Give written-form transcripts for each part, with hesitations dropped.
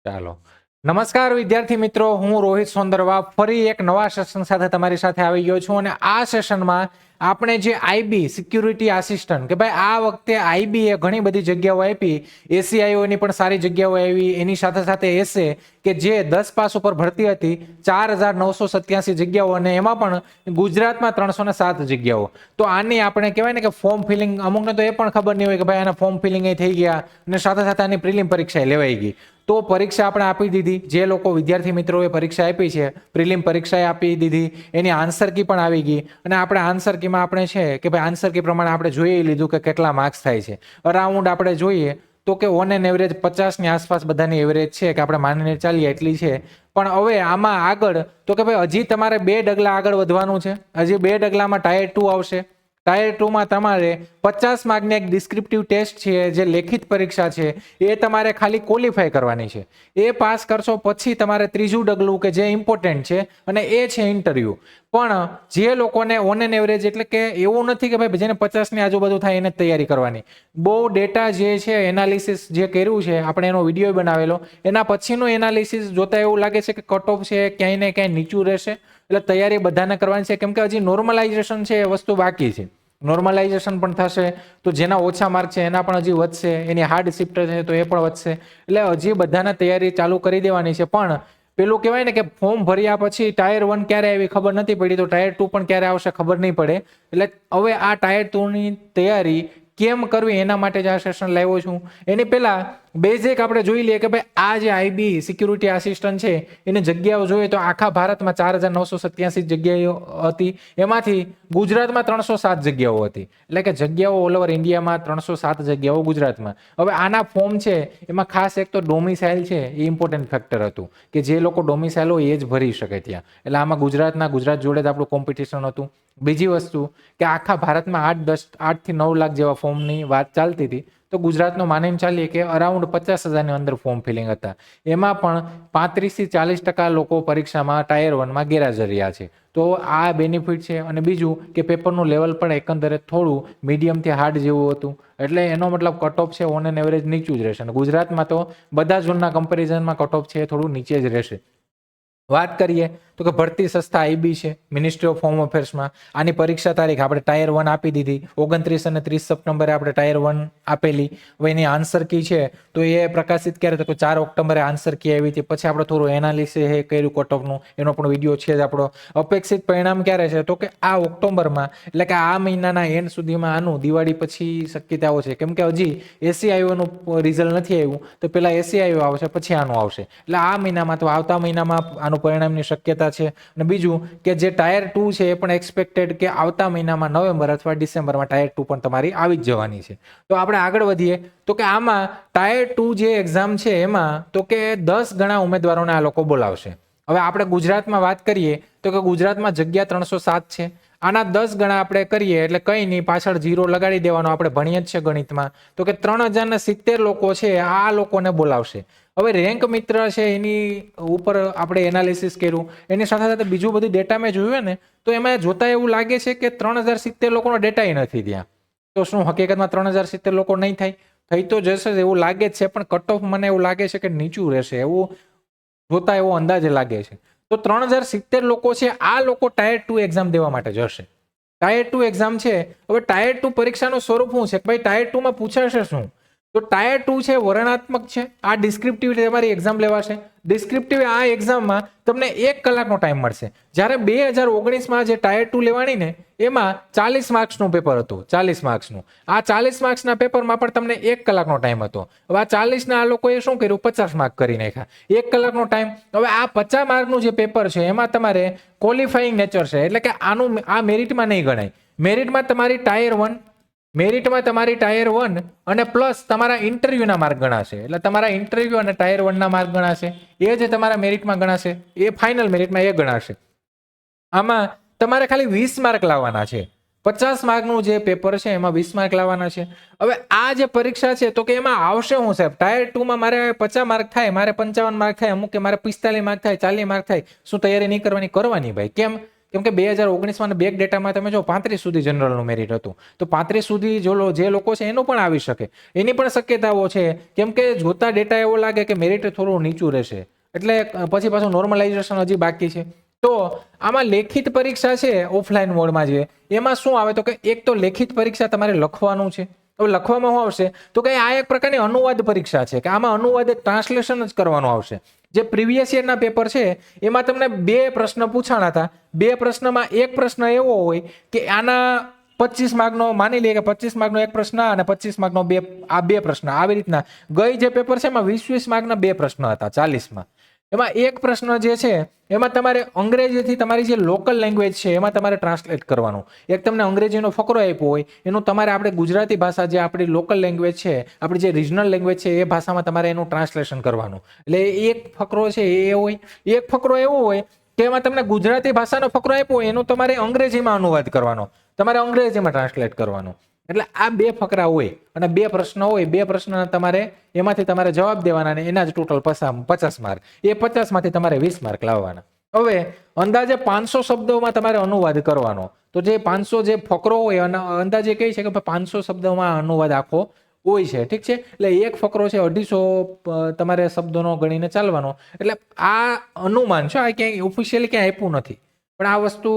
ચાલો. નમસ્કાર વિદ્યાર્થી મિત્રો, હું રોહિત સોંદરવા ફરી એક નવા સેશન સાથે તમારી સાથે આવી ગયો છું અને આ સેશનમાં આપણે જે આઈબી સિક્યુરિટી આસિસ્ટન્ટ કે ભાઈ આ વખતે આઈબી એ ઘણી બધી જગ્યાઓ આપી, એસીઆઈઓની પણ સારી જગ્યાઓ આવી, એની સાથે સાથે એસે કે જે 10 પાસ ઉપર ભરતી હતી 4987 જગ્યાઓ અને એમાં પણ ગુજરાતમાં 307 જગ્યાઓ. તો આની આપણે કહેવાય ને કે ફોર્મ ફિલિંગ, અમુકને તો એ પણ ખબર નહીં હોય કે ભાઈ આના ફોર્મ ફિલિંગ એ થઈ ગયા અને સાથે સાથે આની પ્રિલિમ પરીક્ષા લેવાઈ ગઈ. તો પરીક્ષા આપણે આપી દીધી. જે લોકો વિદ્યાર્થી મિત્રોએ પરીક્ષા આપી છે, પ્રિલિમ પરીક્ષા આપી દીધી, એની આન્સર કી પણ આવી ગઈ અને આપણે આન્સર કીમાં આપણે છે કે ભાઈ આન્સર કી પ્રમાણે આપણે જોઈ લીધું કે કેટલા માર્ક્સ થાય છે. અરાઉન્ડ આપણે જોઈએ તો કે ઓન એન એવરેજ 50 ની આસપાસ બધાની એવરેજ છે કે આપણે માનીને ચાલીએ એટલી છે. પણ હવે આમાં આગળ તો કે ભાઈ હજી તમારે 2 ડગલા આગળ વધવાનું છે. હજી 2 ડગલામાં ટાયર 2 આવશે. ટાયર 2 માં તમારે 50 માર્કની એક ડિસ્ક્રિપ્ટિવ ટેસ્ટ છે, જે લેખિત પરીક્ષા છે, એ તમારે ખાલી ક્વોલિફાય કરવાની છે. એ પાસ કરશો પછી તમારે ત્રીજું ડગલું કે જે ઇમ્પોર્ટન્ટ છે અને એ છે ઇન્ટરવ્યુ. પણ જે લોકોને ઓન એન એવરેજ, એટલે કે એવું નથી કે ભાઈ જેને 50 ની આજુબાજુ થાય એને જ તૈયારી કરવાની. બહુ ડેટા જે છે, એનાલિસિસ જે કર્યું છે આપણે, એનો વિડીયો બનાવેલો, એના પછીનું એનાલિસિસ જોતા એવું લાગે છે કે કટ ઓફ છે ક્યાંય ને ક્યાંય નીચું રહેશે. એટલે તૈયારી બધાને કરવાની છે, કેમ કે હજી નોર્મલાઇઝેશન છે એ વસ્તુ બાકી છે. નોર્મલાઇઝેશન પણ થશે તો જેના ઓછા માર્ક છે એના પણ હજી વધશે, એની હાર્ડ શિફ્ટ છે તો એ પણ વધશે. એટલે હજી બધાને તૈયારી ચાલુ કરી દેવાની છે. પણ પેલું કહેવાય ને કે ફોર્મ ભર્યા પછી ટાયર 1 ક્યારે આવી ખબર નથી પડી, તો ટાયર 2 પણ ક્યારે આવશે ખબર નહીં પડે. એટલે હવે આ ટાયર 2 ની તૈયારી કેમ કરવી એના માટે જ આ સેશન લાવ્યો છું. એની પહેલા બેઝિક આપણે જોઈ લઈએ કે ભાઈ આ જે આઈબી સિક્યુરિટી આસિસ્ટન્ટ છે એની જગ્યાઓ જોઈએ તો આખા ભારતમાં 4987 જગ્યાઓ હતી. એમાંથી ગુજરાતમાં 307 જગ્યાઓ હતી. એટલે કે જગ્યાઓ ઓલ ઓવર ઇન્ડિયામાં 307 જગ્યાઓ ગુજરાતમાં. હવે આના ફોર્મ છે એમાં ખાસ એક તો ડોમિસાઇલ છે એ ઇમ્પોર્ટન્ટ ફેક્ટર હતું કે જે લોકો ડોમિસાઇલ હોય એ જ ભરી શકે ત્યાં. એટલે આમાં ગુજરાત જોડે જ આપણું કોમ્પિટિશન હતું. બીજી વસ્તુ કે આખા ભારતમાં 8 થી 9 લાખ જેવા ફોર્મની વાત ચાલતી હતી, તો ગુજરાતનો માનીને ચાલીએ કે અરાઉન્ડ 50,000ની અંદર ફોર્મ ફિલિંગ હતા. એમાં પણ 35 થી 40% લોકો પરીક્ષામાં ટાયર 1 માં ગેરહાજર રહ્યા છે. તો આ બેનિફિટ છે. અને બીજું કે પેપરનું લેવલ પણ એકંદરે થોડું મીડિયમથી હાર્ડ જેવું હતું. એટલે એનો મતલબ કટ ઓફ છે ઓન એન એવરેજ નીચું જ રહેશે. અને ગુજરાતમાં તો બધા ઝોનના કમ્પેરિઝનમાં કટ ઓફ છે એ થોડું નીચે જ રહેશે. વાત કરીએ તો કે ભરતી સંસ્થા આઈબી છે, મિનિસ્ટ્રી ઓફ હોમ અફેર્સમાં. આની પરીક્ષા તારીખ આપણે ટાયર 1 આપી દીધી. 29 અને 30 સપ્ટેમ્બરે આપણે ટાયર 1 આપેલી. હવે એની આન્સર કી છે તો એ પ્રકાશિત ક્યારે, તો કે 4 ઓક્ટોબરે આન્સર કી આવી હતી. પછી આપણે થોડું એનાલિસિસ એ કર્યું કટ ઓફનું, એનો પણ વિડીયો છે જ આપણો. અપેક્ષિત પરિણામ ક્યારે છે તો કે આ ઓક્ટોબરમાં, એટલે કે આ મહિનાના એન્ડ સુધીમાં. આનું દિવાળી પછી શક્યતાઓ છે, કેમ કે હજી એસીઆઈઓનું રિઝલ્ટ નથી આવ્યું. તો પહેલા એસીઆઈઓ આવશે પછી આનું આવશે. એટલે આ મહિનામાં તો આવતા મહિનામાં આનું પરિણામની શક્યતા છે. અને બીજું કે જે ટાયર 2 છે એ પણ એક્સપેક્ટેડ કે આવતા મહિનામાં નવેમ્બર અથવા ડિસેમ્બરમાં ટાયર 2 પણ તમારી આવી જ જવાની છે. તો આપણે આગળ વધીએ તો કે આમાં ટાયર 2 જે એક્ઝામ છે એમાં તો કે 10 ગણા ઉમેદવારોને આ લોકો બોલાવશે. હવે આપણે ગુજરાતમાં વાત કરીએ તો કે ગુજરાતમાં જગ્યા 307 છે. આના 10 ગણા આપણે કરીએ એટલે કંઈ નહીં, પાછળ 0 લગાડી દેવાનો. આપણે ભણીએ જ છે ગણિતમાં. તો કે 3070 લોકો છે આ લોકોને બોલાવશે. હવે રેન્ક મિત્ર છે એની ઉપર આપણે એનાલિસિસ કર્યું. એની સાથે સાથે બીજું બધું ડેટા મેં જોયું ને, તો એમાં જોતા એવું લાગે છે કે 3070 લોકોનો ડેટા નથી ત્યાં. તો શું હકીકતમાં 3070 લોકો નહીં થાય? થઈ તો જશે એવું લાગે જ છે, પણ કટ ઓફ મને એવું લાગે છે કે નીચું રહેશે એવું જોતા એવો અંદાજે લાગે છે. તો 3070 લોકો છે આ લોકો ટાયર 2 એક્ઝામ દેવા માટે જશે. ટાયર 2 એક્ઝામ છે. હવે ટાયર 2 પરીક્ષાનું સ્વરૂપ શું છે? ભાઈ ટાયર 2 માં પૂછાશે શું? તો ટાયર 2 છે વર્ણનાત્મક છે. આ ડિસ્ક્રિપ્ટિવ તમારી એક્ઝામ લેવાશે. ડિસ્ક્રિપ્ટિવ આ એક્ઝામમાં તમને 1 કલાકનો ટાઈમ મળશે. જ્યારે 2019માં જે ટાયર 2 લેવાની ને એમાં 40 માર્ક્સનું પેપર હતું. 40 માર્ક્સનું. આ 40 માર્ક્સના પેપરમાં પણ તમને 1 કલાકનો ટાઈમ હતો. હવે આ 40ના આ લોકોએ શું કર્યું? 50 માર્ક કરી નાખ્યા. 1 કલાકનો ટાઈમ. હવે આ 50 માર્કનું જે પેપર છે એમાં તમારે ક્વોલિફાઈંગ નેચર છે, એટલે કે આનું આ મેરિટમાં નહીં ગણાય. મેરિટમાં તમારી ટાયર 1, મેરિટમાં તમારી ટાયર 1 અને પ્લસ તમારા ઇન્ટરવ્યુના માર્ક ગણાશે. એટલે તમારા ઇન્ટરવ્યુ અને ટાયર 1 ના માર્ક ગણાશે. એ જે તમારા મેરિટમાં ગણાશે એ ફાઇનલ મેરિટમાં એ ગણાશે. આમાં તમારે ખાલી 20 માર્ક લાવવાના છે. 50 માર્કનું જે પેપર છે એમાં 20 માર્ક લાવવાના છે. હવે આ જે પરીક્ષા છે તો કે એમાં આવશે હું સાહેબ? ટાયર 2 માં મારે 50 માર્ક થાય, મારે 55 માર્ક થાય, અમુક કે મારે 45 માર્ક થાય, 40 માર્ક થાય. શું તૈયારી નહીં કરવાની? કરવાની ભાઈ. કેમ કેમ કે 2019માં બેક ડેટામાં તમે જો 35 સુધી જનરલનું મેરિટ હતું, તો 35 સુધી જે લોકો છે એનું પણ આવી શકે, એની પણ શક્યતાઓ છે. કેમ કે જોતા ડેટા એવો લાગે કે મેરિટ થોડું નીચું રહેશે, એટલે પછી પાછું નોર્મલાઇઝેશન હજી બાકી છે. તો આમાં લેખિત પરીક્ષા છે ઓફલાઈન મોડમાં, જે એમાં શું આવે તો કે એક તો લેખિત પરીક્ષા તમારે લખવાનું છે. હવે લખવામાં શું આવશે તો કે આ એક પ્રકારની અનુવાદ પરીક્ષા છે, કે આમાં અનુવાદ ટ્રાન્સલેશન જ કરવાનું આવશે. જે પ્રીવિયસ યરના પેપર છે એમાં તમને 2 પ્રશ્ન પૂછાણા હતા. 2 પ્રશ્નમાં એક પ્રશ્ન એવો હોય કે આના 25 માર્કનો, માની લઈએ કે 25 માર્કનો એક પ્રશ્ન અને 25 માર્કનો બે પ્રશ્ન, આવી રીતના ગઈ જે પેપર છે એમાં 20 માર્કના 2 પ્રશ્ન હતા 40માં. એમાં એક પ્રશ્ન જે છે એમાં તમારે અંગ્રેજીથી તમારી જે લોકલ લેંગ્વેજ છે એમાં તમારે ટ્રાન્સલેટ કરવાનું. એક તમને અંગ્રેજીનો ફકરો આપ્યો હોય, એનું તમારે આપણે ગુજરાતી ભાષા, જે આપણી લોકલ લેંગ્વેજ છે, આપણી જે રિજનલ લેંગ્વેજ છે એ ભાષામાં તમારે એનું ટ્રાન્સલેશન કરવાનું. એટલે એક ફકરો છે એ હોય. એક ફકરો એવો હોય કે એમાં તમને ગુજરાતી ભાષાનો ફકરો આપ્યો હોય, એનું તમારે અંગ્રેજીમાં અનુવાદ કરવાનો, તમારે અંગ્રેજીમાં ટ્રાન્સલેટ કરવાનું. એટલે આ 2 ફકરા હોય અને 2 પ્રશ્ન હોય. 2 પ્રશ્નના તમારે એમાંથી તમારે જવાબ દેવાના, અને એના જ ટોટલ 50 માર્ક. એ 50 માંથી તમારે 20 માર્ક લાવવાના. હવે અંદાજે 500 શબ્દોમાં તમારે અનુવાદ કરવાનો. તો જે 500 જે ફકરો હોય અંદાજે કહી છે કે 500 શબ્દોમાં અનુવાદ આખો હોય છે, ઠીક છે. એટલે એક ફકરો છે 250 તમારે શબ્દોનો ગણીને ચાલવાનો. એટલે આ અનુમાન છે, આ ક્યાંય ઓફિશિયલી ક્યાંય આપ્યું નથી, પણ આ વસ્તુ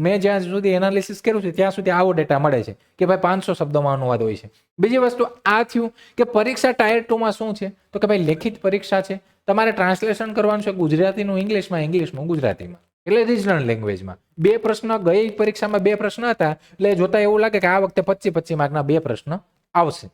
મેં જ્યાં સુધી એનાલિસિસ કર્યું છે ત્યાં સુધી આવો ડેટા મળે છે કે ભાઈ 500 શબ્દોમાં અનુવાદ હોય છે. બીજી વસ્તુ આ થયું કે પરીક્ષા ટાયર 2માં શું છે તો કે ભાઈ લેખિત પરીક્ષા છે, તમારે ટ્રાન્સલેશન કરવાનું છે ગુજરાતીનું ઇંગ્લિશમાં, ઇંગ્લિશનું ગુજરાતીમાં, એટલે રિજનલ લેંગ્વેજમાં. 2 પ્રશ્ન, ગઈ પરીક્ષામાં 2 પ્રશ્ન હતા, એટલે જોતા એવું લાગે કે આ વખતે 25 માર્કના 2 પ્રશ્ન આવશે.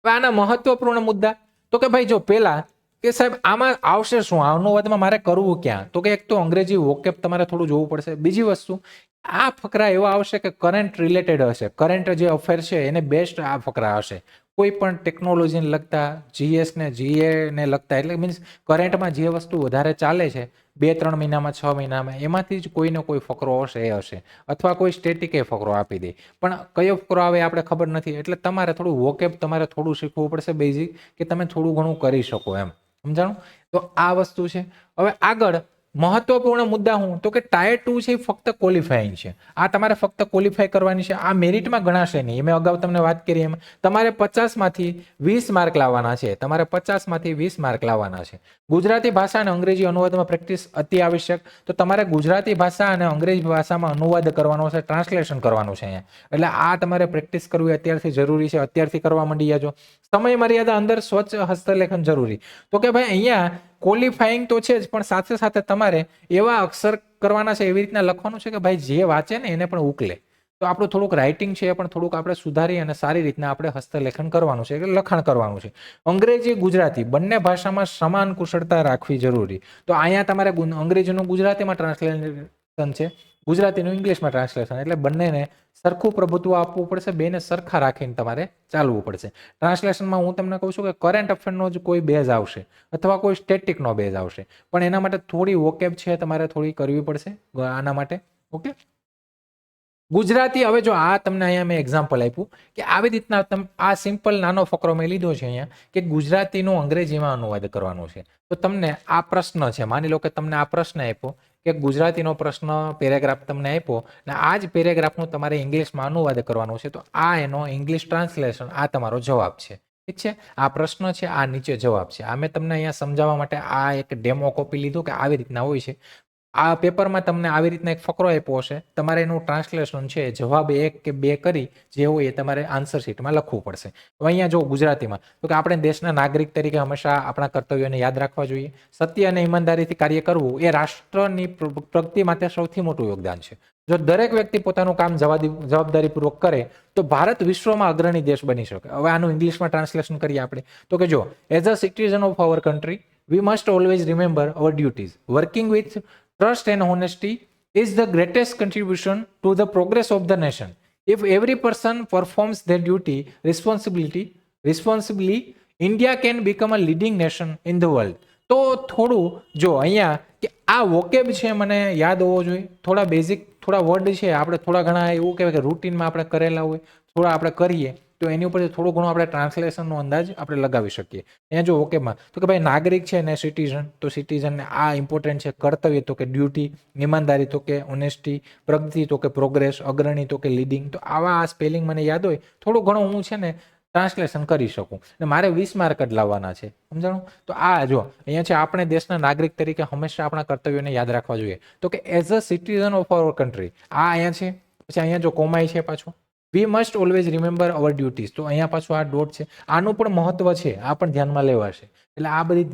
હવે આના મહત્વપૂર્ણ મુદ્દા તો કે ભાઈ જો પેલા કે સાહેબ આમાં આવશે શું, અનુવાદમાં મારે કરવું ક્યાં, તો કે એક તો અંગ્રેજી વોકેબ તમારે થોડું જોવું પડશે. બીજી વસ્તુ, આ ફકરા એવા આવશે કે કરંટ રિલેટેડ હશે, કરંટ જે અફેર છે એને બેસ્ટ આ ફકરા હશે. કોઈ પણ ટેકનોલોજીને લગતા, જીએસ ને જીએ ને લગતા, એટલે મીન્સ કરંટમાં જે વસ્તુ વધારે ચાલે છે 2-3 મહિનામાં, 6 મહિનામાં, એમાંથી જ કોઈને કોઈ ફકરો હશે એ હશે. અથવા કોઈ સ્ટેટિક ફકરો આપી દે, પણ કયો ફકરો આવે આપણે ખબર નથી. એટલે તમારે થોડું વોકેબ તમારે થોડું શીખવું પડશે બેઝિક, કે તમે થોડું ઘણું કરી શકો એમ. સમજાણું? તો આ વસ્તુ છે. હવે આગળ મહત્વપૂર્ણ મુદ્દા હું તો કે ટાયર 2 છે ફક્ત ક્વોલિફાઈંગ છે. આ તમારે ફક્ત ક્વોલિફાય કરવાની છે, આ મેરિટમાં ગણાશે નહીં. મેં અગાઉ તમને વાત કરી એમ તમારે 50 માંથી 20 માર્ક લાવવાના છે, તમારે 50 માંથી 20 માર્ક લાવવાના છે. ગુજરાતી ભાષા અને અંગ્રેજી અનુવાદમાં પ્રેક્ટિસ અતિ આવશ્યક. તો તમારે ગુજરાતી ભાષા અને અંગ્રેજી ભાષામાં અનુવાદ કરવાનો છે, ટ્રાન્સલેશન કરવાનું છે અહીંયા. એટલે આ તમારે પ્રેક્ટિસ કરવી અત્યારથી જરૂરી છે, અત્યારથી કરવા માંડી જાજો. સમય મર્યાદા અંદર સ્વચ્છ હસ્તલેખન જરૂરી. તો કે ભાઈ અહીંયા ક્વોલિફાઈંગ તો છે જ, પણ સાથે સાથે તમારે એવા અક્ષર કરવાના છે, એવી રીતના લખવાનું છે કે ભાઈ જે વાંચે ને એને પણ ઉકલે. તો આપણું થોડુંક રાઇટિંગ છે એ પણ થોડુંક આપણે સુધારી અને સારી રીતના આપણે હસ્તલેખન કરવાનું છે, એટલે લખાણ કરવાનું છે. અંગ્રેજી ગુજરાતી બંને ભાષામાં સમાન કુશળતા રાખવી જરૂરી. તો અહીંયા તમારે અંગ્રેજીનું ગુજરાતીમાં ટ્રાન્સલેશન છે, ગુજરાતીનું ઇંગ્લિશમાં ટ્રાન્સલેશન, એટલે બંનેને સરખું પ્રભુત્વ આપવું પડશે, બેને સરખા રાખીને તમારે ચાલવું પડશે. ટ્રાન્સલેશનમાં હું તમને કહું છું કે કરંટ અફેરનો જ કોઈ બેઝ આવશે અથવા કોઈ સ્ટેટિકનો બેઝ આવશે, પણ એના માટે થોડી વોકેબ છે તમારે થોડી કરવી પડશે આના માટે. ઓકે, ગુજરાતી. હવે જો આ તમને અહીંયા મેં એક્ઝામ્પલ આપ્યું કે આવી રીતના આ સિમ્પલ નાનો ફકરો મેં લીધો છે અહીંયા કે ગુજરાતીનું અંગ્રેજીમાં અનુવાદ કરવાનું છે. તો તમને આ પ્રશ્ન છે, માની લો કે તમને આ પ્રશ્ન આપ્યો કે ગુજરાતીનો પ્રશ્ન પેરેગ્રાફ તમને આપ્યો ને આ જ પેરેગ્રાફનું તમારે ઇંગ્લિશમાં અનુવાદ કરવાનું છે. તો આ એનો ઇંગ્લિશ ટ્રાન્સલેશન, આ તમારો જવાબ છે. ઠીક છે, આ પ્રશ્ન છે, આ નીચે જવાબ છે. આ મેં તમને અહીંયા સમજાવવા માટે આ એક ડેમો કોપી લીધું કે આવી રીતના હોય છે. આ પેપરમાં તમને આવી રીતના એક ફકરો આપ્યો હશે, તમારે એનું ટ્રાન્સલેશન છે, જવાબ 1 કે 2 કરી જે હોય એ તમારે આન્સર શીટમાં લખવું પડશે. તો અહીંયા જો ગુજરાતીમાં તો કે આપણે દેશના નાગરિક તરીકે હંમેશા આપણા કર્તવ્યોને યાદ રાખવા જોઈએ. સત્ય અને ઈમાનદારીથી કાર્ય કરવું એ રાષ્ટ્રની પ્રગતિ માટે સૌથી મોટું યોગદાન છે. જો દરેક વ્યક્તિ પોતાનું કામ જવાબદારીપૂર્વક કરે તો ભારત વિશ્વમાં અગ્રણી દેશ બની શકે. હવે આનું ઇંગ્લિશમાં ટ્રાન્સલેશન કરીએ આપણે તો કે જો as a citizen of our country we must always remember our duties. Working with trust and honesty is the greatest contribution to the progress of the nation. If every person performs their duty responsibly, India can become a leading nation in the world. તો થોડું જો અહીંયા કે આ vocab છે મને યાદ હોવો જોઈએ, થોડા બેઝિક થોડા વર્ડ છે આપણે થોડા ઘણા એવું કહેવાય કે રૂટીનમાં આપણે કરેલા હોય, થોડા આપણે કરીએ તો એની ઉપરથી થોડું ઘણું આપણે ટ્રાન્સલેશનનો અંદાજ આપણે લગાવી શકીએ. અહીંયા જો ઓકેમાં તો કે ભાઈ નાગરિક છે ને સિટીઝન, તો સિટીઝનને આ ઇમ્પોર્ટન્ટ છે. કર્તવ્ય તો કે ડ્યુટી, ઈમાનદારી તો કે ઓનેસ્ટી, પ્રગતિ તો કે પ્રોગ્રેસ, અગ્રણી તો કે લીડિંગ. તો આવા આ સ્પેલિંગ મને યાદ હોય થોડું ઘણું હું છે ને ટ્રાન્સલેશન કરી શકું. અને મારે 20 માર્ક જ લાવવાના છે, સમજાણું? તો આ જો અહીંયા છે આપણે દેશના નાગરિક તરીકે હંમેશા આપણા કર્તવ્યોને યાદ રાખવા જોઈએ. તો કે as a citizen of our country, આ અહીંયા છે. પછી અહીંયા જો કોમાઈ છે પાછું, we must always remember our duties. તો અહીંયા પાછું આ ડોટ છે, આનું પણ મહત્વ છે, આ પણ ધ્યાનમાં લેવાશે. એટલે આ બધી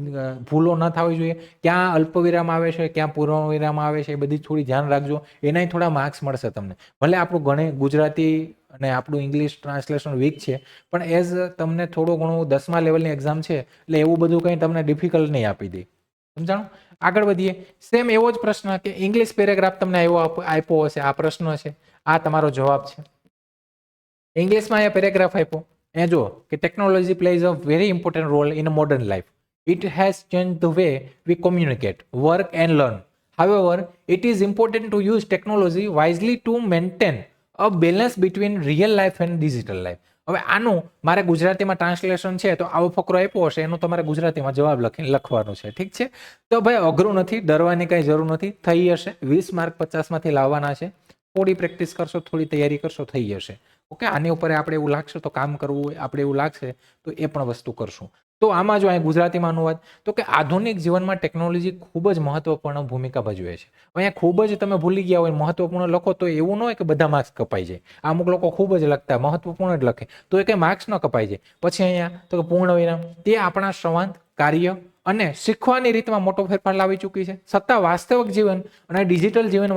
ભૂલો ન થવી જોઈએ. ક્યાં અલ્પવિરામ આવે છે, ક્યાં પૂર્ણવિરામ આવે છે, એ બધી થોડી ધ્યાન રાખજો. એનાય થોડા માર્ક્સ મળશે તમને. ભલે આપણું ગણિત, ગુજરાતી અને આપણું ઇંગ્લિશ ટ્રાન્સલેશન વીક છે, પણ એઝ તમને થોડું ઘણું 10મા લેવલની એક્ઝામ છે એટલે એવું બધું કંઈ તમને ડિફિકલ્ટ નહીં આપી દે, સમજાણું? આગળ વધીએ. સેમ એવો જ પ્રશ્ન કે ઇંગ્લિશ પેરેગ્રાફ તમને આપ્યો હશે, આ પ્રશ્ન છે, આ તમારો જવાબ છે. ઇંગ્લિશમાં અહીંયા પેરેગ્રાફ આપ્યો. અહીંયા જો કે technology plays a very important role in a modern life. It has change the way we communicate, work and learn. However, it is important to use technology wisely to maintain a balance between real life and digital life. હવે આનું મારે ગુજરાતીમાં translation છે, તો આવો ફકરો આપ્યો હશે એનો તમારે ગુજરાતીમાં જવાબ લખવાનો છે. ઠીક છે? તો ભાઈ અઘરું નથી, ડરવાની કઈ જરૂર નથી, થઈ હશે. 20 માર્ક 50માંથી લાવવાના છે. થોડી પ્રેક્ટિસ કરશો, થોડી તૈયારી કરશો, થઈ જશે. ઓકે, આની ઉપર આપણે એવું લાગશે તો કામ કરવું, આપણે એવું લાગશે તો એ પણ વસ્તુ કરશું. તો આમાં જો અહીં ગુજરાતીમાં અનુવાદ, તો કે આધુનિક જીવનમાં ટેકનોલોજી ખૂબ જ મહત્વપૂર્ણ ભૂમિકા ભજવે છે. અહીંયા ખૂબ જ તમે ભૂલી ગયા હોય મહત્વપૂર્ણ લખો તો એવું ન હોય કે બધા માર્ક્સ કપાઈ જાય. અમુક લોકો ખૂબ જ લખતા મહત્વપૂર્ણ જ લખે તો એ કંઈ માર્ક્સ ન કપાઈ જાય. પછી અહીંયા તો કે પૂર્ણ વિરામ, તે આપણા સંવાદ, કાર્ય અને શીખવાની રીતમાં મોટો ફેરફાર લાવી ચૂકી છે. છતાં વાસ્તવિક જીવન અને ડિજિટલ જીવન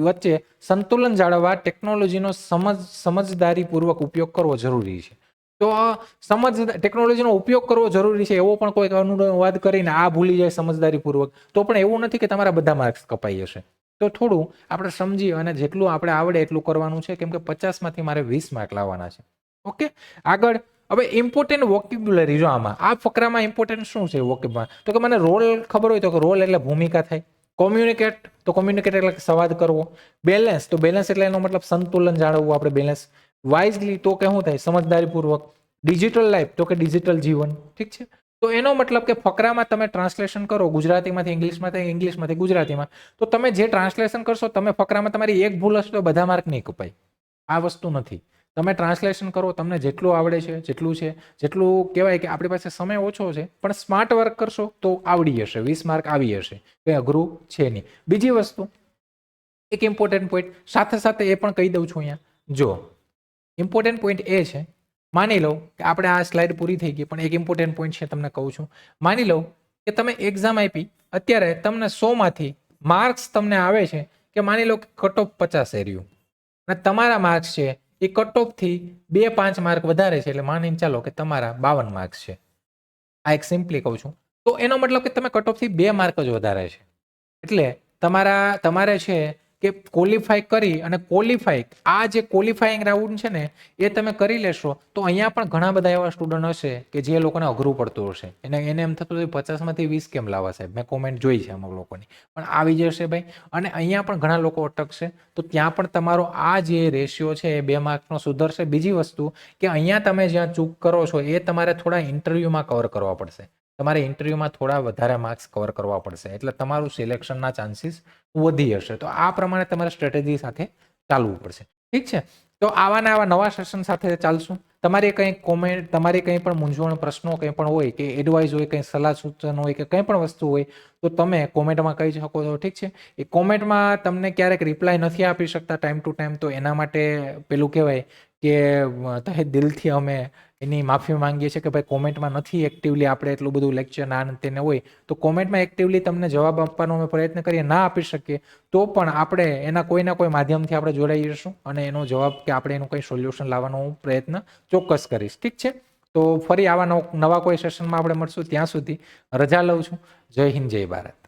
વચ્ચે સંતુલન જાળવવા ટેકનોલોજીનો સમજદારીપૂર્વક ઉપયોગ કરવો જરૂરી છે. તો ટેકનોલોજીનો ઉપયોગ કરવો જરૂરી છે એવો પણ કોઈ અનુવાદ કરીને આ ભૂલી જાય સમજદારીપૂર્વક, તો પણ એવું નથી કે તમારા બધા માર્ક્સ કપાઈ જશે. તો થોડું આપણે સમજી અને જેટલું આપણે આવડે એટલું કરવાનું છે, કેમ કે 50માંથી મારે 20 માર્ક લાવવાના છે. ઓકે, આગળ હવે ઇમ્પોર્ટન્ટ વોકેબ્યુલરી. જો આમાં આ ફકરામાં ઇમ્પોર્ટન્ટ શું છે વોકેબમાં, તો કે મને રોલ ખબર હોય તો કે રોલ એટલે ભૂમિકા થાય. કોમ્યુનિકેટ, તો કોમ્યુનિકેટ એટલે સંવાદ કરવો. બેલેન્સ, તો બેલેન્સ એટલે એનો મતલબ સંતુલન જાળવવું આપણે, બેલેન્સ. વાઇઝલી, તો કે શું થાય, સમજદારીપૂર્વક. ડિજિટલ લાઈફ, તો કે ડિજિટલ જીવન. ઠીક છે? તો એનો મતલબ કે ફકરામાં તમે ટ્રાન્સલેશન કરો ગુજરાતીમાંથી ઇંગ્લિશમાં, ઇંગ્લિશમાંથી ગુજરાતીમાં, તો તમે જે ટ્રાન્સલેશન કરશો, તમે ફકરામાં તમારી એક ભૂલ હશે તો બધા માર્ક નહીં કપાય. આ વસ્તુ નથી. તમે ટ્રાન્સલેશન કરો, તમને જેટલું આવડે છે, જેટલું કહેવાય કે આપણી પાસે સમય ઓછો છે, પણ સ્માર્ટ વર્ક કરશો તો આવડી જશે, 20 માર્ક આવી જશે, કંઈ અઘરું છે નહીં. બીજી વસ્તુ, એક ઇમ્પોર્ટન્ટ પોઈન્ટ સાથે સાથે એ પણ કહી દઉં છું અહીંયા. જો ઇમ્પોર્ટન્ટ પોઈન્ટ એ છે, માની લો કે આપણે આ સ્લાઇડ પૂરી થઈ ગઈ, પણ એક ઇમ્પોર્ટન્ટ પોઈન્ટ છે તમને કહું છું. માની લો કે તમે એક્ઝામ આપી, અત્યારે તમને 100માંથી માર્ક્સ તમને આવે છે કે માની લો કે કટ ઓફ 50 રહ્યું અને તમારા માર્ક્સ છે એ કટ ઓફથી 2-5 માર્ક વધારે છે, એટલે માનીને ચાલો કે તમારા 52 માર્ક્સ છે. આ એક સિમ્પલી કહું છું. તો એનો મતલબ કે તમે કટ ઓફથી 2 માર્ક જ વધારે છે. એટલે તમારે છે કે ક્વોલિફાય કરી અને આ જે ક્વોલિફાઈંગ રાઉન્ડ છે ને એ તમે કરી લેશો, તો અહીંયા પણ ઘણા બધા એવા સ્ટુડન્ટ હશે કે જે લોકોને અઘરું પડતું હશે. એને એમ થતું હોય 50માંથી 20 કેમ લાવવા સાહેબ, મેં કોમેન્ટ જોઈ છે અમુક લોકોની, પણ આવી જશે ભાઈ. અને અહીંયા પણ ઘણા લોકો અટકશે, તો ત્યાં પણ તમારો આ જે રેશિયો છે એ 2 માર્કનો સુધરશે. બીજી વસ્તુ કે અહીંયા તમે જ્યાં ચૂક કરો છો એ તમારે થોડા ઇન્ટરવ્યુમાં કવર કરવા પડશે. તમારે ઇન્ટરવ્યુમાં થોડા વધારે માર્ક્સ કવર કરવા પડશે, એટલે તમારું સિલેક્શનના ચાન્સીસ વધી હશે. તો આ પ્રમાણે તમારે સ્ટ્રેટેજી સાથે ચાલવું પડશે. ઠીક છે? તો આવા નવા સેશન સાથે ચાલશું. તમારી કંઈ કોમેન્ટ, તમારી કંઈ પણ મૂંઝવણ, પ્રશ્નો કંઈ પણ હોય કે એડવાઇસ હોય, કંઈ સલાહ સૂચન હોય કે કંઈ પણ વસ્તુ હોય તો તમે કોમેન્ટમાં કહી શકો છો. ઠીક છે? એ કોમેન્ટમાં તમને ક્યારેક રિપ્લાય નથી આપી શકતા ટાઈમ ટુ ટાઈમ, તો એના માટે પેલું કહેવાય કે તહે દિલથી અમે એની માફી માંગીએ છીએ કે ભાઈ કોમેન્ટમાં નથી એક્ટિવલી આપણે એટલું બધું લેક્ચર ના તેને હોય, તો કોમેન્ટમાં એક્ટિવલી તમને જવાબ આપવાનો અમે પ્રયત્ન કરીએ. ના આપી શકીએ તો પણ આપણે એના કોઈના કોઈ માધ્યમથી આપણે જોડાઈ જઈશું અને એનો જવાબ કે આપણે એનું કંઈ સોલ્યુશન લાવવાનો પ્રયત્ન ચોક્કસ કરીશ. ઠીક છે? તો ફરી આવા નવા કોઈ સેશનમાં આપણે મળશું. ત્યાં સુધી રજા લઉં છું. જય હિન્દ, જય ભારત.